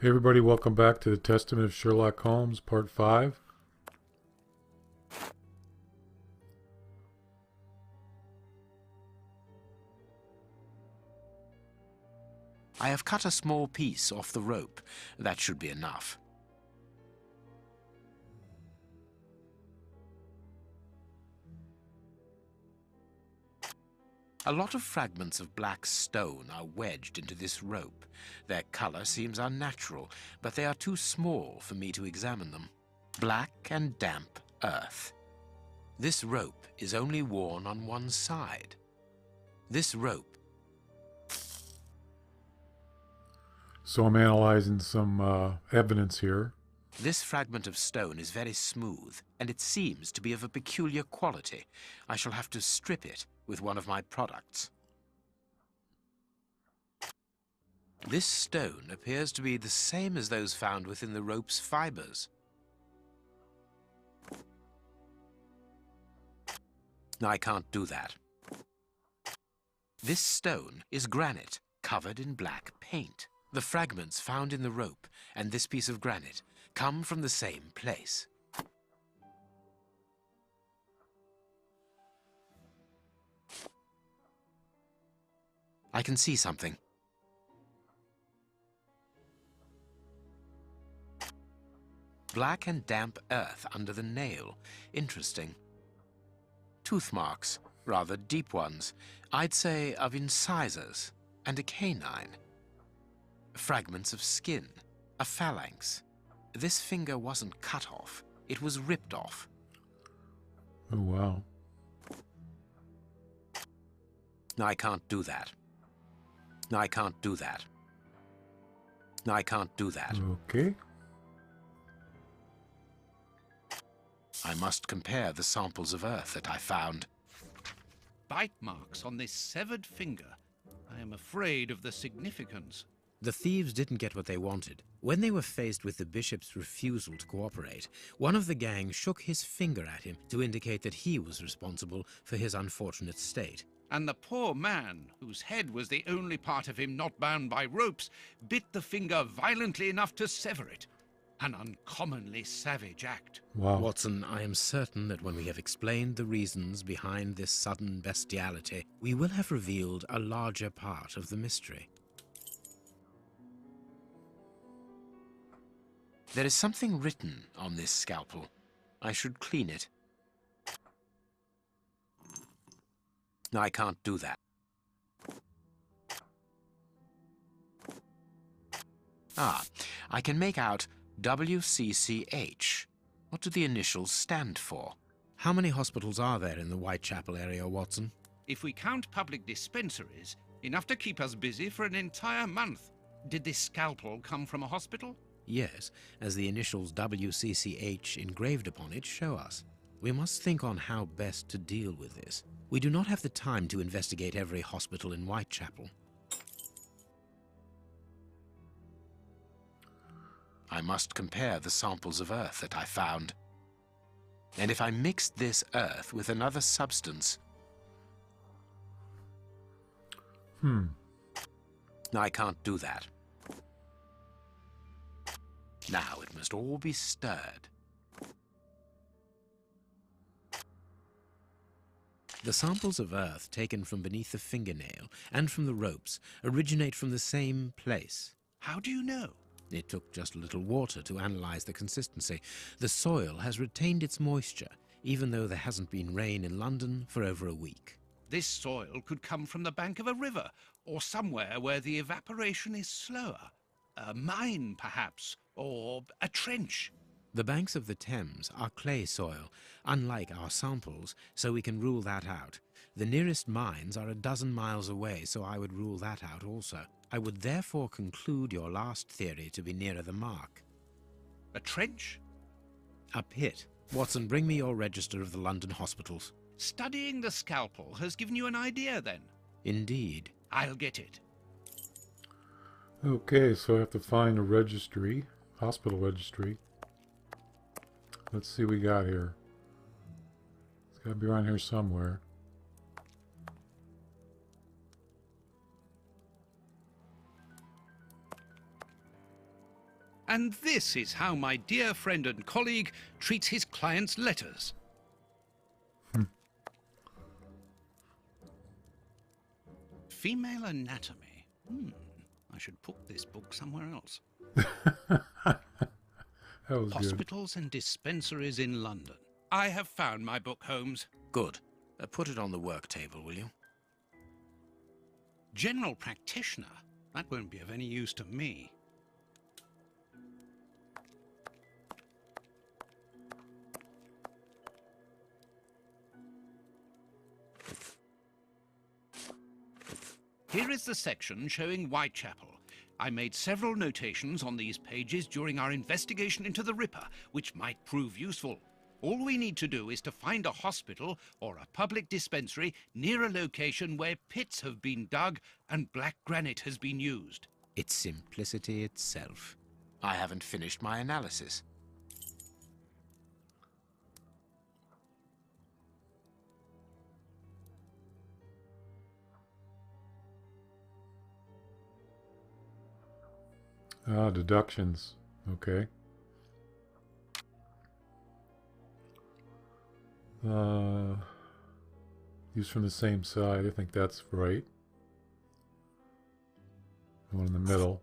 Hey everybody, welcome back to the Testament of Sherlock Holmes, Part 5. I have cut a small piece off the rope. That should be enough. A lot of fragments of black stone are wedged into this rope. Their color seems unnatural, but they are too small for me to examine them. Black and damp earth. This rope is only worn on one side. This rope. So I'm analyzing some evidence here. This fragment of stone is very smooth, and it seems to be of a peculiar quality. I shall have to strip it with one of my products. This stone appears to be the same as those found within the rope's fibers. I can't do that. This stone is granite, covered in black paint. The fragments found in the rope and this piece of granite come from the same place. I can see something. Black and damp earth under the nail. Interesting. Tooth marks, rather deep ones. I'd say of incisors and a canine. Fragments of skin, a phalanx. This finger wasn't cut off, it was ripped off. Oh wow. I can't do that. I can't do that. I can't do that. Okay. I must compare the samples of earth that I found. Bite marks on this severed finger. I am afraid of the significance. The thieves didn't get what they wanted. When they were faced with the bishop's refusal to cooperate, one of the gang shook his finger at him to indicate that he was responsible for his unfortunate state. And the poor man, whose head was the only part of him not bound by ropes, bit the finger violently enough to sever it. An uncommonly savage act. Wow. Watson, I am certain that when we have explained the reasons behind this sudden bestiality, we will have revealed a larger part of the mystery. There is something written on this scalpel. I should clean it. I can't do that. Ah, I can make out WCCH. What do the initials stand for? How many hospitals are there in the Whitechapel area, Watson? If we count public dispensaries, enough to keep us busy for an entire month. Did this scalpel come from a hospital? Yes, as the initials WCCH engraved upon it show us. We must think on how best to deal with this. We do not have the time to investigate every hospital in Whitechapel. I must compare the samples of earth that I found. And if I mixed this earth with another substance... I can't do that. Now it must all be stirred. The samples of earth taken from beneath the fingernail and from the ropes originate from the same place. How do you know? It took just a little water to analyze the consistency. The soil has retained its moisture, even though there hasn't been rain in London for over a week. This soil could come from the bank of a river, or somewhere where the evaporation is slower. A mine, perhaps, or a trench. The banks of the Thames are clay soil, unlike our samples, so we can rule that out. The nearest mines are 12 miles away, so I would rule that out also. I would therefore conclude your last theory to be nearer the mark. A trench? A pit. Watson, bring me your register of the London hospitals. Studying the scalpel has given you an idea, then? Indeed. I'll get it. Okay, so I have to find a registry, hospital registry. Let's see what we got here. It's got to be around here somewhere. And this is how my dear friend and colleague treats his clients' letters. Female anatomy. I should put this book somewhere else. That was good. Hospitals and dispensaries in London. I have found my book, Holmes. Good. Put it on the work table, will you? General practitioner. That won't be of any use to me. Here is the section showing Whitechapel. I made several notations on these pages during our investigation into the Ripper, which might prove useful. All we need to do is to find a hospital or a public dispensary near a location where pits have been dug and black granite has been used. It's simplicity itself. I haven't finished my analysis. Deductions. Okay. Used from the same side. I think that's right. The one in the middle.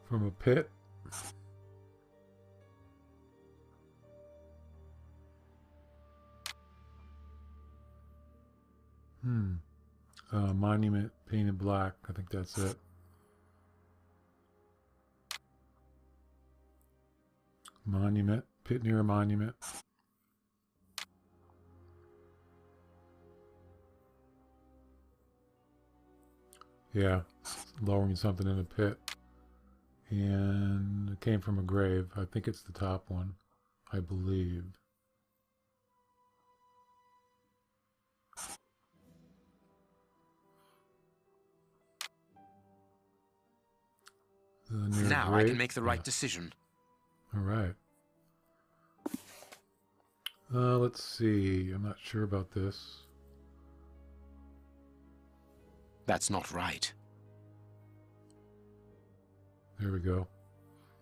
From a pit. Monument painted black. I think that's it. Monument. Pit near a monument. Yeah. Lowering something in a pit. And it came from a grave. I think it's the top one. I believe. Now I can make the right decision. All right. Let's see. I'm not sure about this. That's not right. There we go.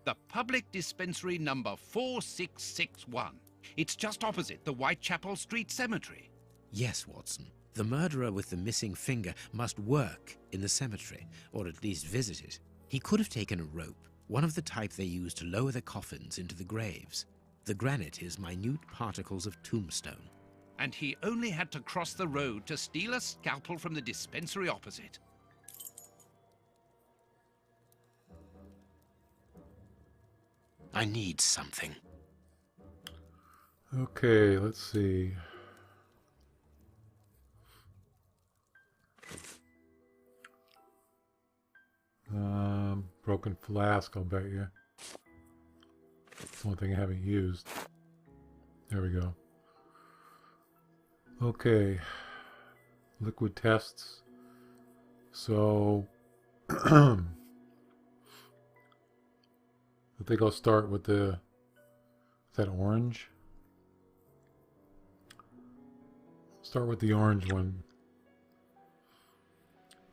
The public dispensary number 4661. It's just opposite the Whitechapel Street Cemetery. Yes, Watson. The murderer with the missing finger must work in the cemetery, or at least visit it. He could have taken a rope, one of the type they use to lower the coffins into the graves. The granite is minute particles of tombstone. And he only had to cross the road to steal a scalpel from the dispensary opposite. I need something. Okay, let's see. Broken flask, I'll bet you. It's one thing I haven't used. There we go. Okay. Liquid tests. So, I think I'll start with the, is that orange? Start with the orange one.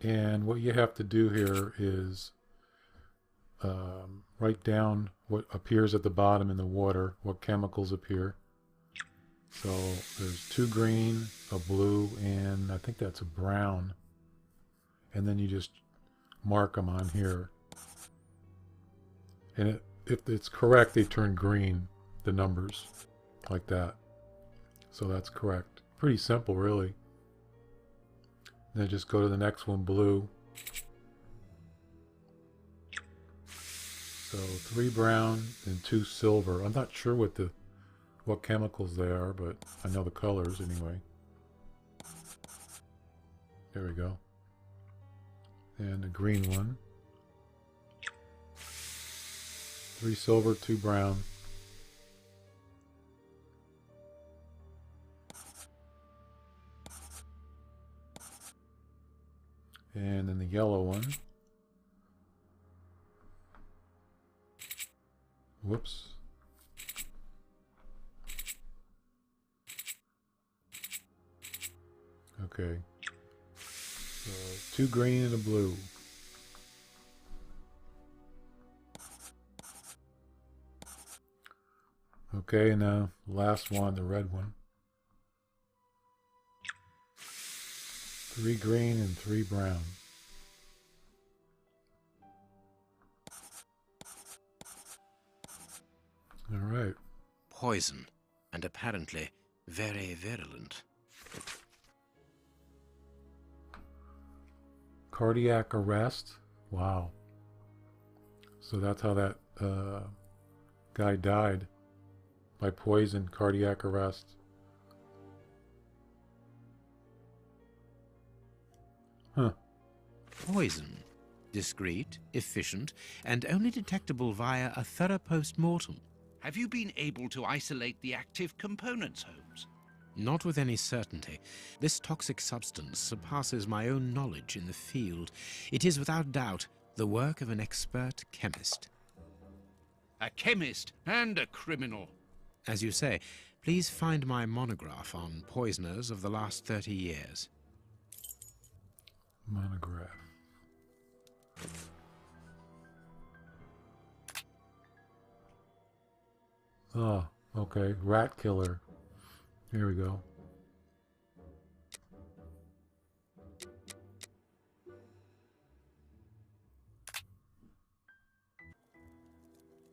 And what you have to do here is write down what appears at the bottom in the water, what chemicals appear. So there's 2 green, a blue, and I think that's a brown. And then you just mark them on here. And if it's correct, they turn green, the numbers, like that. So that's correct. Pretty simple, really. Then just go to the next one, blue. So 3 brown and 2 silver. I'm not sure what chemicals they are, but I know the colors anyway. There we go. And the green one. 3 silver, 2 brown. And then the yellow one. Whoops. Okay. So 2 green and a blue. Okay, now last one, the red one. 3 green and 3 brown. All right. Poison, and apparently very virulent. Cardiac arrest. Wow. So that's how that guy died. By poison, cardiac arrest. Huh. Poison. Discreet, efficient, and only detectable via a thorough post-mortem. Have you been able to isolate the active components, Holmes? Not with any certainty. This toxic substance surpasses my own knowledge in the field. It is without doubt the work of an expert chemist. A chemist and a criminal. As you say, please find my monograph on poisoners of the last 30 years. Monograph. Oh, okay. Rat killer. Here we go.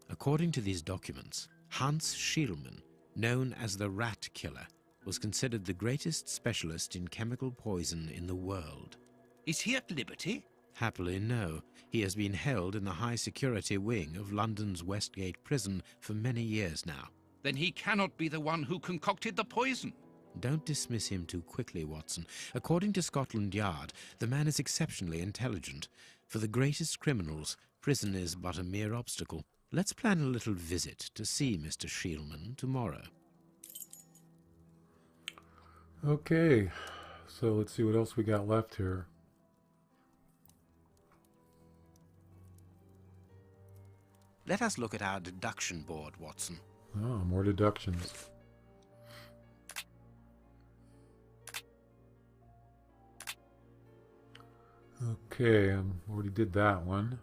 According to these documents, Hans Schielmann, known as the Rat Killer, was considered the greatest specialist in chemical poison in the world. Is he at liberty? Happily, no. He has been held in the high-security wing of London's Westgate prison for many years now. Then he cannot be the one who concocted the poison. Don't dismiss him too quickly, Watson. According to Scotland Yard, the man is exceptionally intelligent. For the greatest criminals, prison is but a mere obstacle. Let's plan a little visit to see Mr. Schielmann tomorrow. Okay, so let's see what else we got left here. Let us look at our deduction board, Watson. Oh, more deductions. Okay, already did that one.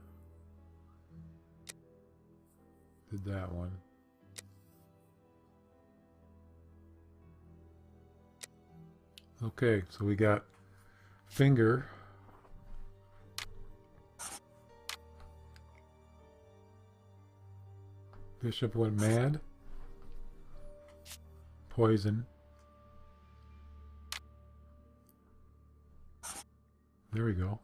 Did that one. Okay, so we got finger. Bishop went mad. Poison. There we go.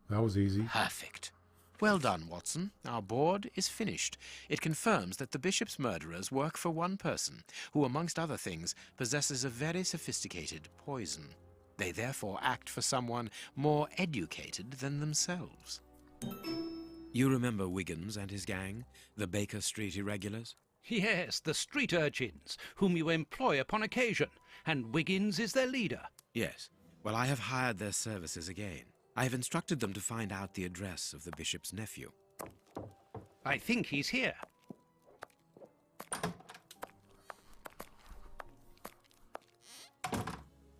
That was easy. Perfect. Well done, Watson. Our board is finished. It confirms that the bishop's murderers work for one person, who, amongst other things, possesses a very sophisticated poison. They therefore act for someone more educated than themselves. You remember Wiggins and his gang, the Baker Street irregulars? Yes, the street urchins, whom you employ upon occasion, and Wiggins is their leader. Yes. Well, I have hired their services again. I have instructed them to find out the address of the bishop's nephew. I think he's here.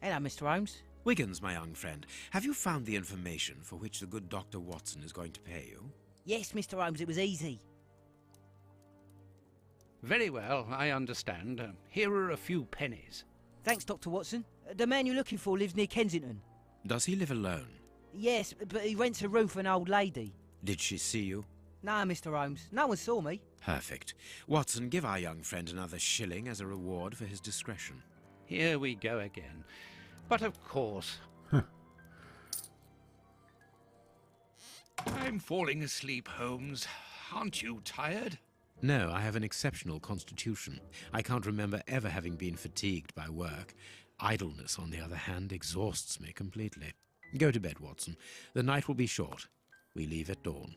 Hello, Mr. Holmes. Wiggins, my young friend, have you found the information for which the good Dr. Watson is going to pay you? Yes, Mr. Holmes, it was easy. Very well, I understand. Here are a few pennies. Thanks, Dr. Watson. The man you're looking for lives near Kensington. Does he live alone? Yes, but he rents a room for an old lady. Did she see you? No, Mr. Holmes, no one saw me. Perfect. Watson, give our young friend another shilling as a reward for his discretion. Here we go again. But of course... I'm falling asleep, Holmes. Aren't you tired? No, I have an exceptional constitution. I can't remember ever having been fatigued by work. Idleness, on the other hand, exhausts me completely. Go to bed, Watson. The night will be short. We leave at dawn.